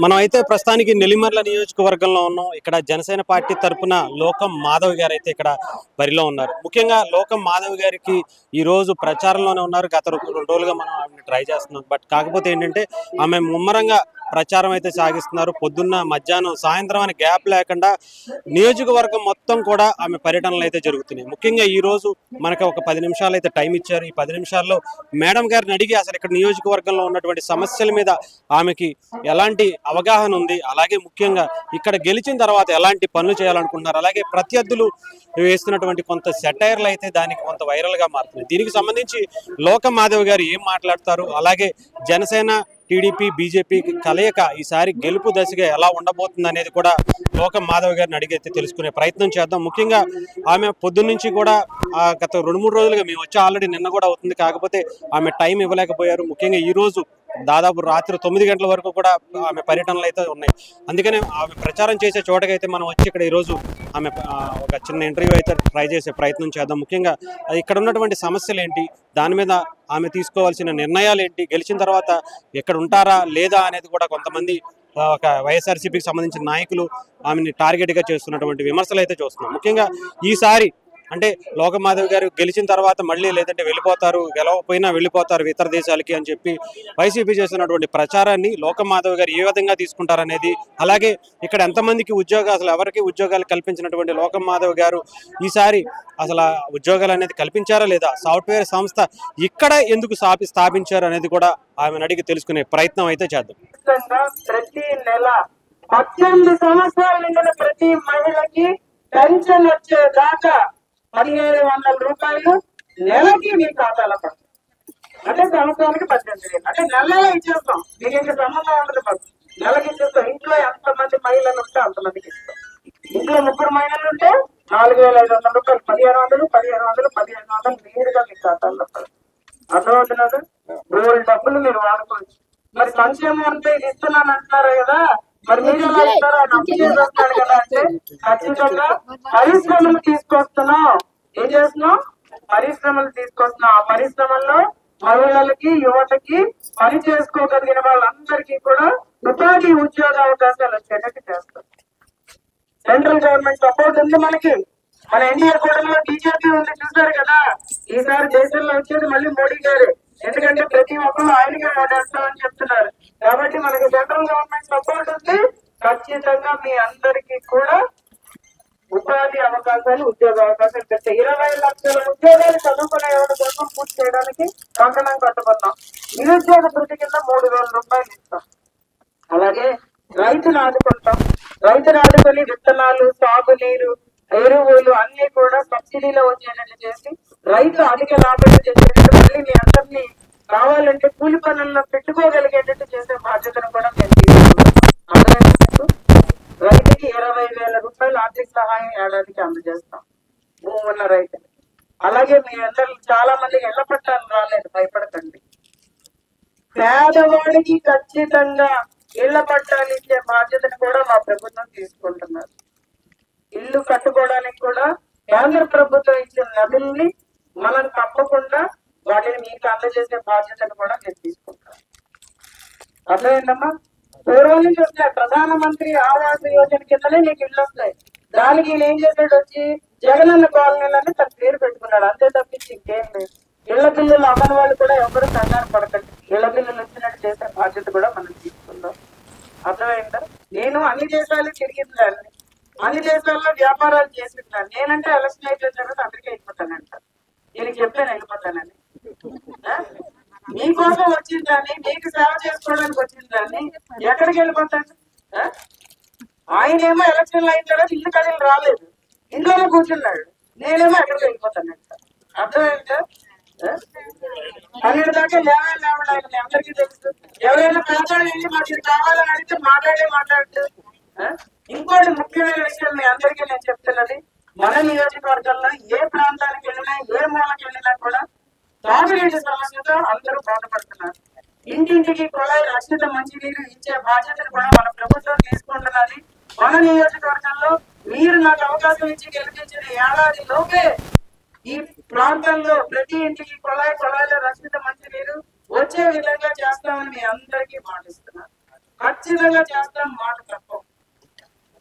మనం అయితే ప్రస్తుతానికి నెల్లిమర్ల నియోజకవర్గంలో ఉన్నాం. ఇక్కడ జనసేన పార్టీ తరపున లోకం మాధవ్ గారు అయితే ఇక్కడ బరిలో ఉన్నారు. ముఖ్యంగా లోకం మాధవ్ గారికి ఈ రోజు ప్రచారంలోనే ఉన్నారు. గత 2 రోజులుగా మనం ఆమెను ట్రై చేస్తున్నాం. బట్ కాకపోతే ఏంటంటే ఆమె ముమ్మరంగా ప్రచారం అయితే సాగిస్తున్నారు. పొద్దున్న, మధ్యాహ్నం, సాయంత్రం అని గ్యాప్ లేకుండా నియోజకవర్గం మొత్తం కూడా ఆమె పర్యటనలు అయితే జరుగుతున్నాయి. ముఖ్యంగా ఈ రోజు మనకు ఒక 10 నిమిషాలు అయితే టైం ఇచ్చారు. ఈ 10 నిమిషాల్లో మేడం గారిని అడిగి అసలు ఇక్కడ నియోజకవర్గంలో ఉన్నటువంటి సమస్యల మీద ఆమెకి ఎలాంటి అవగాహన ఉంది, అలాగే ముఖ్యంగా ఇక్కడ గెలిచిన తర్వాత ఎలాంటి పనులు చేయాలనుకుంటున్నారు, అలాగే ప్రత్యర్థులు వేస్తున్నటువంటి కొంత సెటైర్లు అయితే దానికి కొంత వైరల్ గా మారుతున్నాయి. దీనికి సంబంధించి లోకం మాధవ్ గారు ఏం మాట్లాడతారు, అలాగే జనసేన, టీడీపీ, బీజేపీ కలయిక ఈసారి గెలుపు దశగా ఎలా ఉండబోతుంది అనేది కూడా లోకం మాధవ్ గారిని అడిగితే తెలుసుకునే ప్రయత్నం చేద్దాం. ముఖ్యంగా ఆమె పొద్దున్న నుంచి కూడా గత 2-3 రోజులుగా మేము వచ్చి ఆల్రెడీ నిన్న కూడా అవుతుంది, కాకపోతే ఆమె టైం ఇవ్వలేకపోయారు. ముఖ్యంగా ఈ రోజు దాదాపు రాత్రి 9 గంటల వరకు కూడా ఆమె పర్యటనలు అయితే ఉన్నాయి. అందుకనే ఆమె ప్రచారం చేసే చోటకైతే మనం వచ్చి ఇక్కడ ఈరోజు ఆమె ఒక చిన్న ఇంటర్వ్యూ అయితే ట్రై చేసే ప్రయత్నం చేద్దాం. ముఖ్యంగా ఇక్కడ ఉన్నటువంటి సమస్యలు ఏంటి, దాని మీద ఆమె తీసుకోవాల్సిన నిర్ణయాలు ఏంటి, గెలిచిన తర్వాత ఎక్కడ ఉంటారా లేదా అనేది కూడా కొంతమంది ఒక వైఎస్ఆర్సీపీకి సంబంధించిన నాయకులు ఆమెని టార్గెట్గా చేస్తున్నటువంటి విమర్శలు అయితే చూస్తున్నాం. ముఖ్యంగా ఈసారి అంటే లోకం మాధవ్ గారు గెలిచిన తర్వాత మళ్ళీ లేదంటే వెళ్ళిపోతారు, గెలవకపోయినా వెళ్ళిపోతారు ఇతర దేశాలకి అని చెప్పి వైసీపీ చేస్తున్నటువంటి ప్రచారాన్ని లోకం మాధవ్ గారు ఏ విధంగా తీసుకుంటారనేది, అలాగే ఇక్కడ ఎంతమందికి ఉద్యోగాలు, అసలు ఎవరికి ఉద్యోగాలు కల్పించినటువంటి లోకం మాధవ్ గారు ఈసారి అసలు ఉద్యోగాలు అనేది కల్పించారా లేదా, సాఫ్ట్వేర్ సంస్థ ఇక్కడ ఎందుకు స్థాపించారు అనేది కూడా ఆమెను అడిగి తెలుసుకునే ప్రయత్నం అయితే చేద్దాం. ప్రతి నెల 18 సంవత్సరాల నిండిన ప్రతి మహిళకి పెన్షన్ వచ్చేదాకా 1700 రూపాయలు నెలకి మీ ఖాతాలో పడుతుంది. అంటే సంవత్సరానికి 18,000. అంటే నెలలో ఇచ్చేస్తాం, మీకు ఇంకా సంబంధం ఉండదు. నెలకి ఇచ్చేస్తాం. ఇంట్లో ఎంతమంది మహిళలు ఉంటే అంతమందికి ఇస్తాం. ఇంట్లో 3 మహిళలు ఉంటే 4,500 రూపాయలు, 1,500 నేరుగా మీ ఖాతాలో పడుతుంది. అర్థమవుతున్నది. మూడు డబ్బులు మీరు వాడుకోవచ్చు. మరి సంక్షేమం అంటే ఇది ఇస్తున్నాను అంటున్నారు కదా, మరి మీరు ఎలా ఇస్తారో డబ్బు చేసేస్తాడు కదా అంటే ఖచ్చితంగా పరిశ్రమలు తీసుకొస్తున్నాం. ఏం చేస్తున్నాం? పరిశ్రమలు తీసుకొస్తున్నాం. ఆ పరిశ్రమల్లో మహిళలకి, యువతకి, పని చేసుకోగలిగిన వాళ్ళందరికీ కూడా ఉపాధి ఉద్యోగ అవకాశాలు వచ్చేటట్టు చేస్తాం. సెంట్రల్ గవర్నమెంట్ సపోర్ట్ ఉంది మనకి. మన ఎన్డీఏ కూటమిలో బీజేపీ ఉంది, చూసారు కదా. ఈసారి దేశంలో వచ్చేది మళ్ళీ మోడీ గారు, ఎందుకంటే ప్రతి ఒక్కరు ఆయనగా ఓటేస్తామని చెప్తున్నారు. కాబట్టి మనకి సెంట్రల్ గవర్నమెంట్ సపోర్ట్ ఉంది. ఖచ్చితంగా మీ అందరికీ కూడా ఉపాధి అవకాశాలు, ఉద్యోగ అవకాశాలు పెడతాయి. 20 లక్షల ఉద్యోగాలు చదువుకునే వాళ్ళ కోసం పూర్తి చేయడానికి కంకణం కట్టుకున్నాం. నిరుద్యోగ భృతి కింద 3,000 రూపాయలు ఇస్తాం. అలాగే రైతులు ఆదుకుంటాం. రైతులు ఆదుకొని విత్తనాలు, సాగునీరు, ఎరువులు అన్ని కూడా సబ్సిడీలో వచ్చేటట్టు చేసి రైతు అధిక లాభాలు చేసేటట్టు, మళ్ళీ మీ అందరినీ కావాలంటే కూలి పనుల్లో పెట్టుకోగలిగేటట్టు చేసే బాధ్యతను కూడా మేము తీసుకుంటాం. రైతుకి 20,000 రూపాయలు ఆర్థిక సహాయం ఏడాదికి అందజేస్తాం భూమి ఉన్న రైతులు. అలాగే మీ అందరూ చాలా మందికి ఇళ్ల పట్టాలు రాలేదు, భయపడకండి. పేదవాడికి ఖచ్చితంగా ఇళ్ల పట్టాలు ఇచ్చే బాధ్యతను కూడా మా ప్రభుత్వం తీసుకుంటున్నారు. ఇల్లు కట్టుకోవడానికి కూడా కేంద్ర ప్రభుత్వం ఇచ్చిన నిధుల్ని మనం తప్పకుండా వాటిని మీకు అందజేసే బాధ్యతను కూడా నేను తీసుకుంటాను. అర్థమైందమ్మా? పూర్వం నుంచి వస్తాయి ప్రధానమంత్రి ఆవాస యోజన కిందనే నీకు ఇల్లు వస్తాయి. దానికి ఈయన ఏం చేశాడు, వచ్చి జగనన్న కాలనీలని తన పేరు పెట్టుకున్నాడు. అంతే తప్పించి ఇంకేం లేదు. ఇళ్ల బిల్లులు అమ్మని వాళ్ళు కూడా ఎవరు కంగారు పడకండి. ఇళ్ల బిల్లులు వచ్చినట్టు చేసే బాధ్యత కూడా మనం తీసుకుందాం. అర్థమైందా? నేను అన్ని దేశాలు తిరిగింది దాన్ని, అన్ని దేశాల్లో వ్యాపారాలు చేసిందాన్ని. నేనంటే ఎలక్షన్ అయిపోయిన తర్వాత అందరికీ వెళ్ళిపోతానంట. నేను చెప్పాను వెళ్ళిపోతానని. మీకోసం వచ్చిందని, మీకు సేవ చేసుకోవడానికి వచ్చిందని ఎక్కడికి వెళ్ళిపోతాను? ఆయనేమో ఎలక్షన్లు అయిన తర్వాత ఇల్లు కదిలి రాలేదు, ఇంట్లోనే కూర్చున్నాడు. నేనేమో ఎక్కడికి వెళ్ళిపోతానంట. అర్థమైందా? 12 దాకా లేవడానికి మీ అందరికీ తెలుసు. ఎవరైనా పేదవాళ్ళు వెళ్ళి మాకు ఇది కావాలని అడిగితే మాట్లాడు. ఇంకోటి ముఖ్యమైన విషయం మీ అందరికీ నేను చెప్తున్నది, మన నియోజకవర్గంలో ఏ ప్రాంతానికి వెళ్ళినా, ఏ మూలకి వెళ్ళినా కూడా తాగునీటి సమస్యతో అందరూ బాధపడుతున్నారు. ఇంటింటికి కుళాయి రక్షిత మంచినీరు ఇచ్చే బాధ్యతను కూడా మన ప్రభుత్వం తీసుకుంటున్నది. మన నియోజకవర్గంలో మీరు నాకు అవకాశం ఇచ్చి గెలిపించిన ఏడాది లోపే ఈ ప్రాంతంలో ప్రతి ఇంటికి కుళాయిలో రక్షిత మంచినీరు వచ్చే విధంగా చేస్తామని మీ అందరికీ మాటిస్తున్నాను. ఖచ్చితంగా చేస్తాం, మాట తప్పం.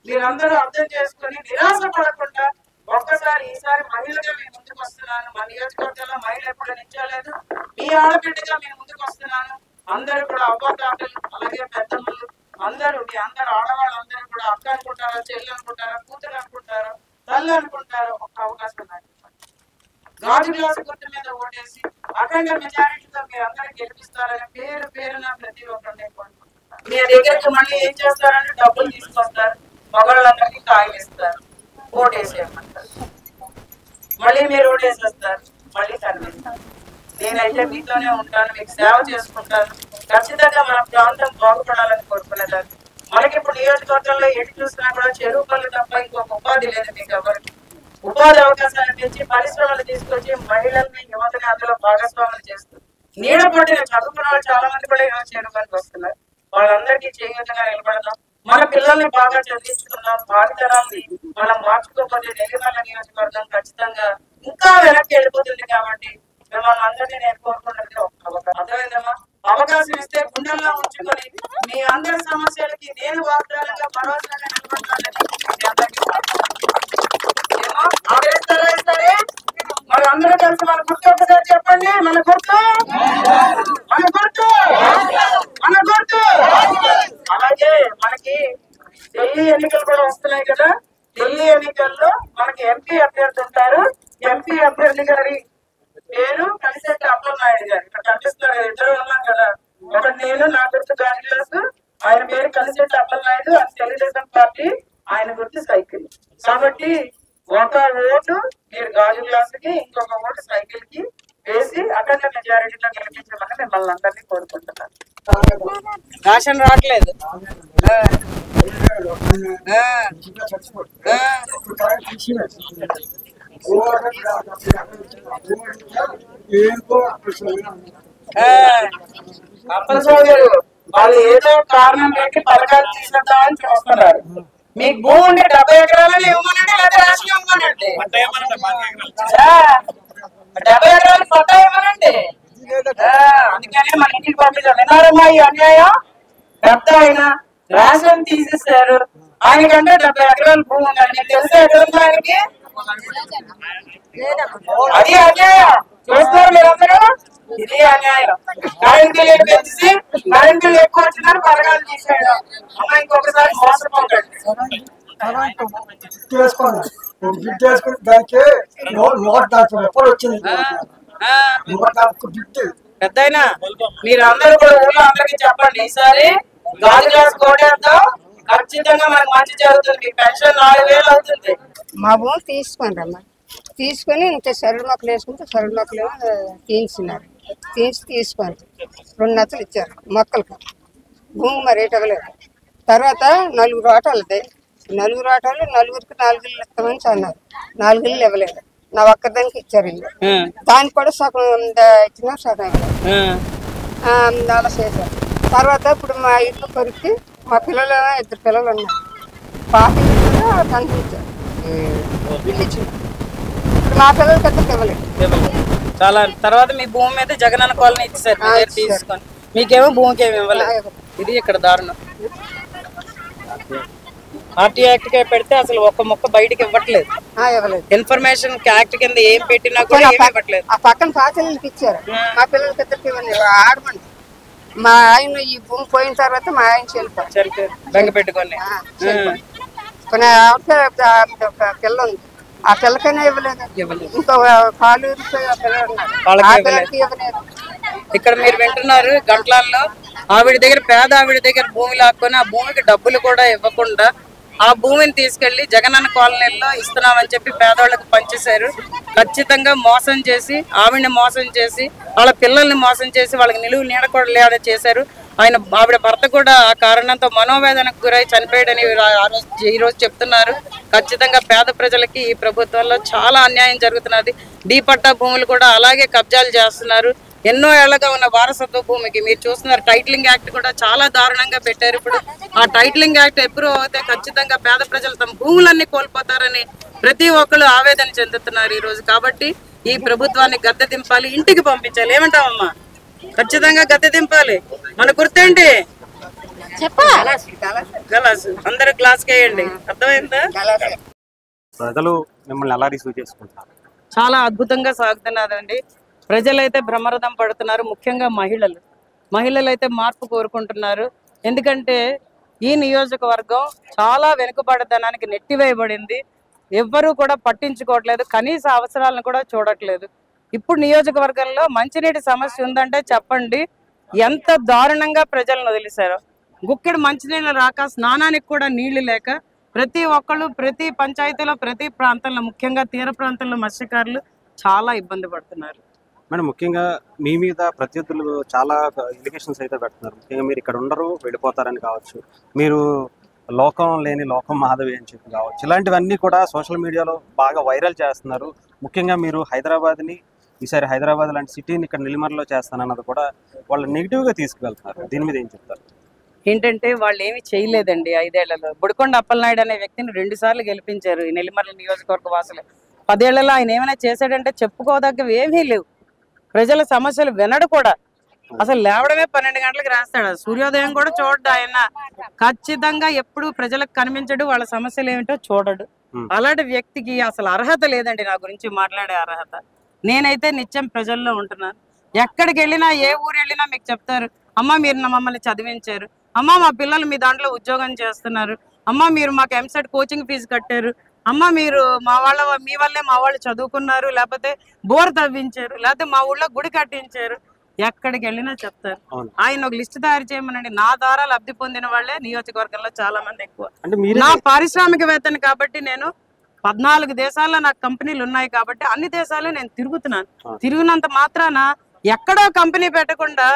మీరందరూ అర్థం చేసుకొని నిరాశ పడకుండా ఒక్కసారి ఈసారి మహిళగా మీ ముందుకు వస్తున్నాను. మా నియోజకవర్గంలో మహిళ ఎప్పుడు నిల్చోలేదు. మీ ఆడబిడ్డగా మీ ముందుకు వస్తున్నాను. అందరూ కూడా అవ్వతాతలు అలాగే పెద్దమ్మలు అందరూ మీ అందరు ఆడవాళ్ళందరూ కూడా అక్క అనుకుంటారా, చెల్లి అనుకుంటారా, కూతురు అనుకుంటారా, తల్లి అనుకుంటారా, ఒక్క అవకాశం నాకు గాజు గ్లాసు గుర్తు మీద ఓటేసి అఖండ మెజారిటీతో మీరు అందరూ గెలిపిస్తారని పేరు పేరున ప్రతి ఒక్కరిని కోరుకుంటున్నాను. మీ దగ్గరికి మళ్ళీ ఏం చేస్తారంటే డబ్బులు తీసుకొస్తారు, మగవాళ్ళందరికీ కాయలు ఇస్తారు, ఓటేసేయమంటారు, మళ్ళీ మీరు ఓటేసేస్తారు, మళ్ళీ కనిపిస్తారు. నేనైతే మీతోనే ఉంటాను, మీకు సేవ చేసుకుంటాను. ఖచ్చితంగా మన ప్రాంతం బాగుపడాలని కోరుకునేదాన్ని. మనకి ఇప్పుడు నియోజకవర్గంలో ఎటు చూసినా కూడా చెరువు పనులు తప్ప ఇంకొక ఉపాధి లేదు. మీకు ఎవరికి ఉపాధి అవకాశాలు పెంచి పరిశ్రమలు తీసుకొచ్చి మహిళల్ని యువతని అందులో భాగస్వాములు చేస్తూ నీడ పట్టిన చదువుకున్న వాళ్ళు చాలా మంది కూడా ఈరోజు చెరువు పనికి వస్తున్నారు. వాళ్ళందరికీ చేయూతగా నిలబడదాం. మన పిల్లల్ని బాగా చదివించుకుందాం. భావితరాన్ని మనం మార్చుకోకపోతే నెల్లిమర్ల నియోజకవర్గం ఖచ్చితంగా ఇంకా వెనక్కి వెళ్ళిపోతుంది. కాబట్టి మిమ్మల్ని అందరినీ నేను కోరుకున్నది అర్థమైందమ్మా. అవకాశం ఇస్తే గుండెల్లో ఉంచుకొని మీ అందరి సమస్యలకి నేను వాగ్దానంగా భరోసాగా నిలబడతానని మీ అందరికీ ఇస్తారే. మరి అందరూ కలిసి మన గుర్తు ఒకసారి చెప్పండి. మన గుర్తు మన గుర్తు మన గుర్తు. అలాగే మనకి ఢిల్లీ ఎన్నికలు కూడా వస్తున్నాయి కదా. ఢిల్లీ ఎన్నికల్లో మనకి ఎంపీ అభ్యర్థి ఉంటారు. ఎంపీ అభ్యర్థి గారి పేరు కలిసెట్టి అప్పలనాయుడు గారు. ఇక్కడ కనిపిస్తున్నారు, ఇద్దరు ఉన్నాం కదా. ఒకటి నేను, నా గుర్తు గాజు గ్లాసు, ఆయన పేరు కలిసెట్టి అప్పలనాయుడు. అది తెలుగుదేశం పార్టీ, ఆయన గుర్తు సైకిల్. కాబట్టి ఒక ఓటు మీరు గాజు గ్లాసుకి, ఇంకొక ఓటు సైకిల్ కి వేసి అఖండ మెజారిటీలో గెలిపించమని మిమ్మల్ని అందరినీ కోరుకుంటున్నాను. రాషన్ రావట్లేదు. అప్పలస్వామి గారు వాళ్ళు ఏదో కారణం పెట్టి పథకాలు తీసుకొద్దామని చూస్తున్నారు. మీకు భూమి ఉంటే 70 ఎకరాలని ఇవ్వమనండి, లేదా రాసి ఇవ్వమనండి. 70 ఎకరాలు పట్టా ఇవ్వమనండి. అందుకని మన ఇంటికి పంపించారు. వినారమ్మా ఈ అన్యాయం. పెద్ద ఆయన రాషన్ తీసేస్తారు. ఆయనకంటే 70 ఎకరాలు భూమి ఉందండి. మీకు తెలిసే ఎకరం ఆయనకి అది అన్యాయం. చూస్తున్నారు మీరందరూ, ఇది అన్యాయం. కరెంట్ బిల్లు పెంచి కరెంట్ బిల్లు ఎక్కువ వచ్చిందని పథకాలు తీసేయడం. అమ్మ ఇంకొకసారి మోసపోకండి. పెద్దయినా మీరందరూ కూడా ఊళ్ళో అందరికీ చెప్పండి. ఈసారి గాజు గ్లాస్ కోటేద్దాం. ఖచ్చితంగా మనకు మంచి జరుగుతుంది. మీ పెన్షన్ 4000 అవుతుంది. మా భూమి తీసుకొని రమ్మా, తీసుకొని ఇంత సరుడు మొక్కలు వేసుకుంటే సరుడు మొక్కలు తీయించినారు. తీసుకొని 2 నచ్చలు ఇచ్చారు మొక్కలకు. భూమి మరి రేట్ ఇవ్వలేదు. తర్వాత 4 ఆటోలది. 4 ఆటోలు 4గురికి 4 ఇళ్ళు ఇస్తామని అన్నారు. 4 ఇళ్ళు ఇవ్వలేదు. నా ఒక్కదానికి ఇచ్చారు ఇల్లు. దానికి కూడా సగం ఇచ్చినా సగం ఇవ్వలేదు. అలా చేశారు. తర్వాత ఇప్పుడు మా ఇల్లు కొరికి మా పిల్లలు 2 పిల్లలు ఉన్నారు. పాప ఇల్లు కనిపించారు, ఇల్లు ఇచ్చింది. ఇప్పుడు మా పిల్లలకి అయితే ఇవ్వలేదు. చాలా తర్వాత మీ భూమి మీద జగనన్న కాలనీ ఇచ్చేసారు తీసుకొని. మీకేమో భూమికి ఏమి ఇవ్వలేదు. ఇది ఇక్కడ దారుణం. ఆర్టీ యాక్ట్ కే పెడితే అసలు ఒక్క మొక్క బయటకి ఇవ్వట్లేదు. ఇన్ఫర్మేషన్ యాక్ట్ కింద ఏం పెట్టినా కూడా ఇవ్వట్లేదు. ఆ పక్కన పాతలకి ఇచ్చారు. మా పిల్లలకి ఇద్దరికి ఇవ్వండి. ఆడమండి. మా ఆయన ఈ భూమి పోయిన తర్వాత మా ఆయన చనిపోయారు. బెంగ పెట్టుకొని ఒక పిల్ల ఉంది. ఆ పిల్లకైనా ఇవ్వలేదు. ఇంకో కాలు ఇవ్వలేదు. ఇక్కడ మీరు వింటున్నారు గంటలలో ఆవిడ దగ్గర పేద ఆవిడ దగ్గర భూమి లాక్కొని ఆ భూమికి డబ్బులు కూడా ఇవ్వకుండా ఆ భూమిని తీసుకెళ్లి జగనన్న కాలనీల్లో ఇస్తున్నామని చెప్పి పేదవాళ్ళకి పంచేశారు. ఖచ్చితంగా మోసం చేసి ఆవిడని మోసం చేసి వాళ్ళ పిల్లల్ని మోసం చేసి వాళ్ళకి నిలువు నీడ కూడా లేడ చేశారు. ఆవిడ భర్త కూడా ఆ కారణంతో మనోవేదనకు గురై చనిపోయాడని ఈ రోజు చెప్తున్నారు. ఖచ్చితంగా పేద ప్రజలకి ఈ ప్రభుత్వంలో చాలా అన్యాయం జరుగుతున్నది. డీ పట్టా భూములు కూడా అలాగే కబ్జాలు చేస్తున్నారు. ఎన్నో ఏళ్లగా ఉన్న వారసత్వ భూమికి మీరు చూస్తున్నారు. టైటిలింగ్ యాక్ట్ కూడా చాలా దారుణంగా పెట్టారు. ఇప్పుడు ఆ టైటిలింగ్ యాక్ట్ ఎప్పుడు అయితే ఖచ్చితంగా పేద ప్రజలు తమ భూములన్నీ కోల్పోతారని ప్రతి ఒక్కరు ఆవేదన చెందుతున్నారు ఈ రోజు. కాబట్టి ఈ ప్రభుత్వాన్ని గద్దె దింపాలి, ఇంటికి పంపించాలి. ఏమంటావమ్మా? ఖచ్చితంగా గద్దె దింపాలి. మన గుర్తేంటి? గలాస్ అందరూ గ్లాస్ వేయండి. అర్థమైందా? ప్రజలు మిమ్మల్ని ఎలా రిసీవ్ చేసుకుంటారు? చాలా అద్భుతంగా సాగుతున్నదండి. ప్రజలైతే బ్రహ్మరథం పడుతున్నారు. ముఖ్యంగా మహిళలు అయితే మార్పు కోరుకుంటున్నారు. ఎందుకంటే ఈ నియోజకవర్గం చాలా వెనుకబడతనానికి నెట్టివేయబడింది. ఎవ్వరూ కూడా పట్టించుకోవట్లేదు, కనీస అవసరాలను కూడా చూడట్లేదు. ఇప్పుడు నియోజకవర్గంలో మంచినీటి సమస్య ఉందంటే చెప్పండి, ఎంత దారుణంగా ప్రజలను వదిలేశారు. గుక్కెడు మంచినీళ్ళు రాక, స్నానానికి కూడా నీళ్లు లేక ప్రతి ఒక్కళ్ళు ప్రతి పంచాయతీలో ప్రతి ప్రాంతంలో, ముఖ్యంగా తీర ప్రాంతంలో మత్స్యకారులు చాలా ఇబ్బంది పడుతున్నారు. మేడం, ముఖ్యంగా మీ మీద ప్రత్యర్థులు చాలా ఎలిగేషన్స్ అయితే పెడుతున్నారు. ముఖ్యంగా మీరు ఇక్కడ ఉండరు, వెళ్ళిపోతారని కావచ్చు, మీరు లోకం లేని లోకం మాధవి అని చెప్పి కావచ్చు, ఇలాంటివన్నీ కూడా సోషల్ మీడియాలో బాగా వైరల్ చేస్తున్నారు. ముఖ్యంగా మీరు హైదరాబాద్ని, ఈసారి హైదరాబాద్ లాంటి సిటీని ఇక్కడ నెల్లిమర్లో చేస్తానన్నది కూడా వాళ్ళు నెగిటివ్గా తీసుకువెళ్తున్నారు. దీని మీద ఏం చెప్తారు? ఏంటంటే వాళ్ళు ఏమి చేయలేదండి. 5 ఏళ్లలో బుడకొండ అప్పలనాయుడు అనే వ్యక్తిని 2 సార్లు గెలిపించారు ఈ నెల్లిమర్ల నియోజకవర్గ వాసులు. 10 ఏళ్లలో ఆయన ఏమైనా చేశాడంటే చెప్పుకోదగ్గవి ఏమీ లేవు. ప్రజల సమస్యలు వినడు కూడా. అసలు లేవడమే 12 గంటలకు రాస్తాడు. సూర్యోదయం కూడా చూడడు ఆయన. ఖచ్చితంగా ఎప్పుడు ప్రజలకు కనిపించడు, వాళ్ళ సమస్యలు ఏమిటో చూడడు. అలాంటి వ్యక్తికి అసలు అర్హత లేదండి నా గురించి మాట్లాడే అర్హత. నేనైతే నిత్యం ప్రజల్లో ఉంటున్నాను. ఎక్కడికి వెళ్ళినా, ఏ ఊరు వెళ్ళినా మీకు చెప్తారు, అమ్మ మీరు మమ్మల్ని చదివించారు, అమ్మ మా పిల్లలు మీ దాంట్లో ఉద్యోగం చేస్తున్నారు, అమ్మ మీరు మాకు ఎంసెట్ కోచింగ్ ఫీజు కట్టారు, అమ్మ మీరు మీ వల్లే మా వాళ్ళు చదువుకున్నారు, లేకపోతే బోర్ తవ్వించారు, లేకపోతే మా ఊళ్ళో గుడి కట్టించారు. ఎక్కడికి వెళ్ళినా చెప్తారు. ఆయన ఒక లిస్టు తయారు చేయమనండి. నా ద్వారా లబ్ధి పొందిన వాళ్ళే నియోజకవర్గంలో చాలా మంది ఎక్కువ. నా పారిశ్రామికవేత్తని కాబట్టి నేను 14 దేశాల్లో నాకు కంపెనీలు ఉన్నాయి కాబట్టి అన్ని దేశాలు నేను తిరుగుతున్నాను. తిరిగినంత మాత్రాన ఎక్కడో కంపెనీ పెట్టకుండా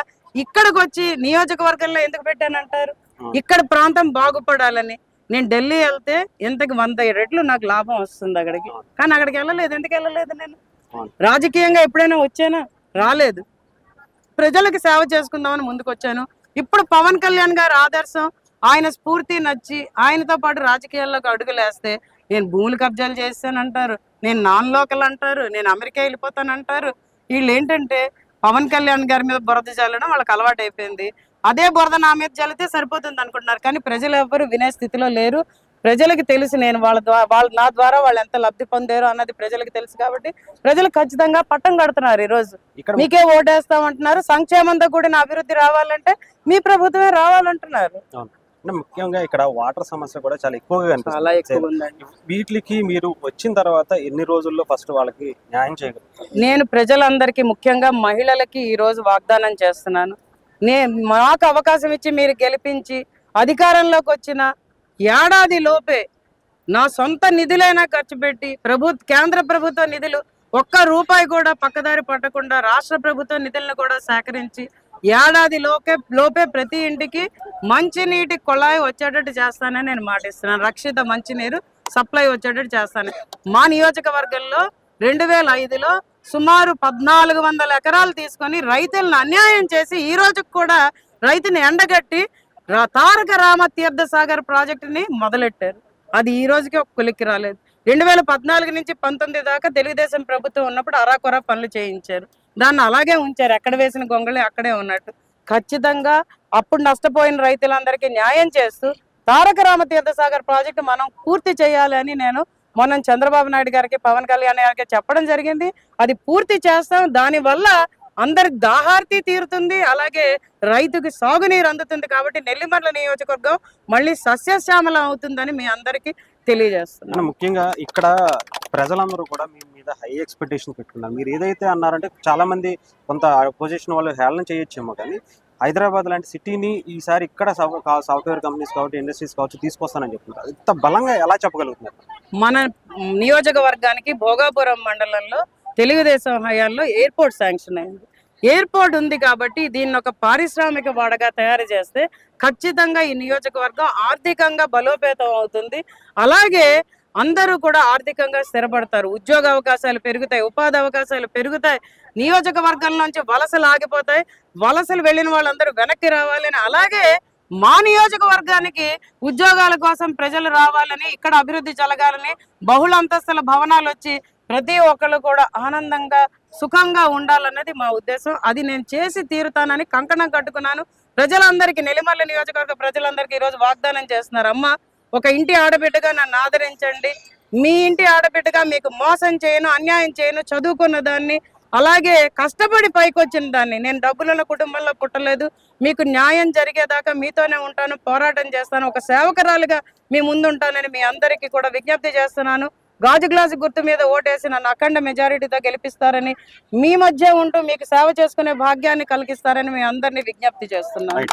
ఇక్కడికి వచ్చి నియోజకవర్గంలో ఎందుకు పెట్టానంటారు? ఇక్కడ ప్రాంతం బాగుపడాలని. నేను ఢిల్లీ వెళ్తే ఎంతకి 100 రెట్లు నాకు లాభం వస్తుంది అక్కడికి. కానీ అక్కడికి వెళ్ళలేదు. ఎందుకు వెళ్ళలేదు? నేను రాజకీయంగా ఎప్పుడైనా వచ్చానా? రాలేదు. ప్రజలకు సేవ చేసుకుందామని ముందుకు వచ్చాను. ఇప్పుడు పవన్ కళ్యాణ్ గారి ఆదర్శం, ఆయన స్ఫూర్తి నచ్చి ఆయనతో పాటు రాజకీయాల్లోకి అడుగులేస్తే నేను భూములు కబ్జాలు చేస్తానంటారు, నేను నాన్ లోకల్ అంటారు, నేను అమెరికా వెళ్ళిపోతానంటారు. వీళ్ళు ఏంటంటే పవన్ కళ్యాణ్ గారి మీద బురద చల్లడం వాళ్ళకి అలవాటు అయిపోయింది. అదే బురద నా మీద చల్లితే సరిపోతుంది అనుకుంటున్నారు. కానీ ప్రజలు ఎవ్వరు వినే స్థితిలో లేరు. ప్రజలకు తెలుసు నేను నా ద్వారా వాళ్ళు ఎంత లబ్ధి పొందారు అన్నది ప్రజలకు తెలుసు. కాబట్టి ప్రజలు ఖచ్చితంగా పట్టం కడుతున్నారు. ఈ రోజు మీకే ఓటేస్తామంటున్నారు. సంక్షేమంతో కూడిన అభివృద్ధి రావాలంటే మీ ప్రభుత్వమే రావాలంటున్నారు. ముఖ్యంగా ఇక్కడ వాటర్ సమస్య కూడా చాలా ఎక్కువగా కనిపిస్తుంది. వీటికి మీరు వచ్చిన తర్వాత ఎన్ని రోజుల్లో ఫస్ట్ వాళ్ళకి న్యాయం చేయగలరు? నేను ప్రజలందరికీ, ముఖ్యంగా మహిళలకి ఈ రోజు వాగ్దానం చేస్తున్నాను. మాకు అవకాశం ఇచ్చి మీరు గెలిపించి అధికారంలోకి వచ్చిన ఏడాది లోపే నా సొంత నిధులైనా ఖర్చు పెట్టి కేంద్ర ప్రభుత్వ నిధులు ఒక్క రూపాయి కూడా పక్కదారి పట్టకుండా రాష్ట్ర ప్రభుత్వ నిధులను కూడా సేకరించి ఏడాది లోపే ప్రతి ఇంటికి మంచినీటి కుళాయి వచ్చేటట్టు చేస్తానని నేను మాటిస్తున్నాను. రక్షిత మంచినీరు సప్లై వచ్చేటట్టు చేస్తాను. మా నియోజకవర్గంలో 2005లో సుమారు 1400 ఎకరాలు తీసుకొని రైతులను అన్యాయం చేసి ఈ రోజుకు కూడా రైతుని ఎండగట్టి తారక రామ తీర్థ సాగర్ ప్రాజెక్టుని మొదలెట్టారు. అది ఈ రోజుకి ఒక కొలిక్కి రాలేదు. 2014 నుంచి 19 దాకా తెలుగుదేశం ప్రభుత్వం ఉన్నప్పుడు అరాకొరా పనులు చేయించారు. దాన్ని అలాగే ఉంచారు. ఎక్కడ వేసిన గొంగళి అక్కడే ఉన్నట్టు. ఖచ్చితంగా అప్పుడు నష్టపోయిన రైతులందరికీ న్యాయం చేస్తూ తారక రామ తీర్థ సాగర్ ప్రాజెక్టు మనం పూర్తి చేయాలి అని నేను మొన్న చంద్రబాబు నాయుడు గారికి, పవన్ కళ్యాణ్ గారికి చెప్పడం జరిగింది. అది పూర్తి చేస్తాం. దానివల్ల అందరికి దాహార్తి తీరుతుంది, అలాగే రైతుకి సాగునీరు అందుతుంది. కాబట్టి నెల్లిమర్ల నియోజకవర్గం మళ్ళీ సస్యశ్యామలం అవుతుందని మీ అందరికీ తెలియజేస్తున్నాను. ముఖ్యంగా ఇక్కడ ప్రజలందరూ కూడా మీ మీద హై ఎక్స్పెక్టేషన్ పెట్టుకున్నారు. మీరు ఏదైతే అన్నారంటే చాలా మంది కొంత అపోజిషన్ వాళ్ళు హేళన చేయొచ్చేమో, కానీ హైదరాబాద్ లాంటి సిటీని ఈసారి ఇక్కడ సాఫ్ట్వేర్ కంపెనీస్ కావచ్చు, ఇండస్ట్రీస్ కావచ్చు తీసుకొస్తానని చెప్తున్నారు. ఇంత బలంగా ఎలా చెప్పగలుగుతున్నారు? మన నియోజకవర్గానికి భోగాపురం మండలంలో తెలుగుదేశం హయాంలో ఎయిర్పోర్ట్ శాంక్షన్ అయింది. ఎయిర్పోర్ట్ ఉంది కాబట్టి దీన్ని ఒక పారిశ్రామిక వాడగా తయారు చేస్తే ఖచ్చితంగా ఈ నియోజకవర్గం ఆర్థికంగా బలోపేతం అవుతుంది. అలాగే అందరూ కూడా ఆర్థికంగా స్థిరపడతారు. ఉద్యోగ అవకాశాలు పెరుగుతాయి, ఉపాధి అవకాశాలు పెరుగుతాయి. నియోజకవర్గం నుంచి వలసలు ఆగిపోతాయి. వలసలు వెళ్ళిన వాళ్ళందరూ వెనక్కి రావాలని, అలాగే మా నియోజకవర్గానికి ఉద్యోగాల కోసం ప్రజలు రావాలని, ఇక్కడ అభివృద్ధి జరగాలని, బహుళ అంతస్తుల భవనాలు వచ్చి ప్రతి ఒక్కళ్ళు కూడా ఆనందంగా సుఖంగా ఉండాలన్నది మా ఉద్దేశం. అది నేను చేసి తీరుతానని కంకణం కట్టుకున్నాను. ప్రజలందరికీ నెల్లిమర్ల నియోజకవర్గ ప్రజలందరికీ ఈ రోజు వాగ్దానం చేస్తున్నారు. అమ్మ, ఒక ఇంటి ఆడబిడ్డగా నన్ను ఆదరించండి. మీ ఇంటి ఆడబిడ్డగా మీకు మోసం చేయను, అన్యాయం చేయను. చదువుకున్న దాన్ని, అలాగే కష్టపడి పైకి వచ్చిన దాన్ని. నేను డబ్బులున్న కుటుంబంలో పుట్టలేదు. మీకు న్యాయం జరిగేదాకా మీతోనే ఉంటాను, పోరాటం చేస్తాను, ఒక సేవకురాలుగా మీ ముందు ఉంటానని మీ అందరికీ కూడా విజ్ఞప్తి చేస్తున్నాను. గాజు గ్లాసు గుర్తు మీద ఓటేసి నన్ను అఖండ మెజారిటీతో గెలిపిస్తారని, మీ మధ్య ఉంటూ మీకు సేవ చేసుకునే భాగ్యాన్ని కలిగిస్తారని మీ అందరినీ విజ్ఞప్తి చేస్తున్నాను.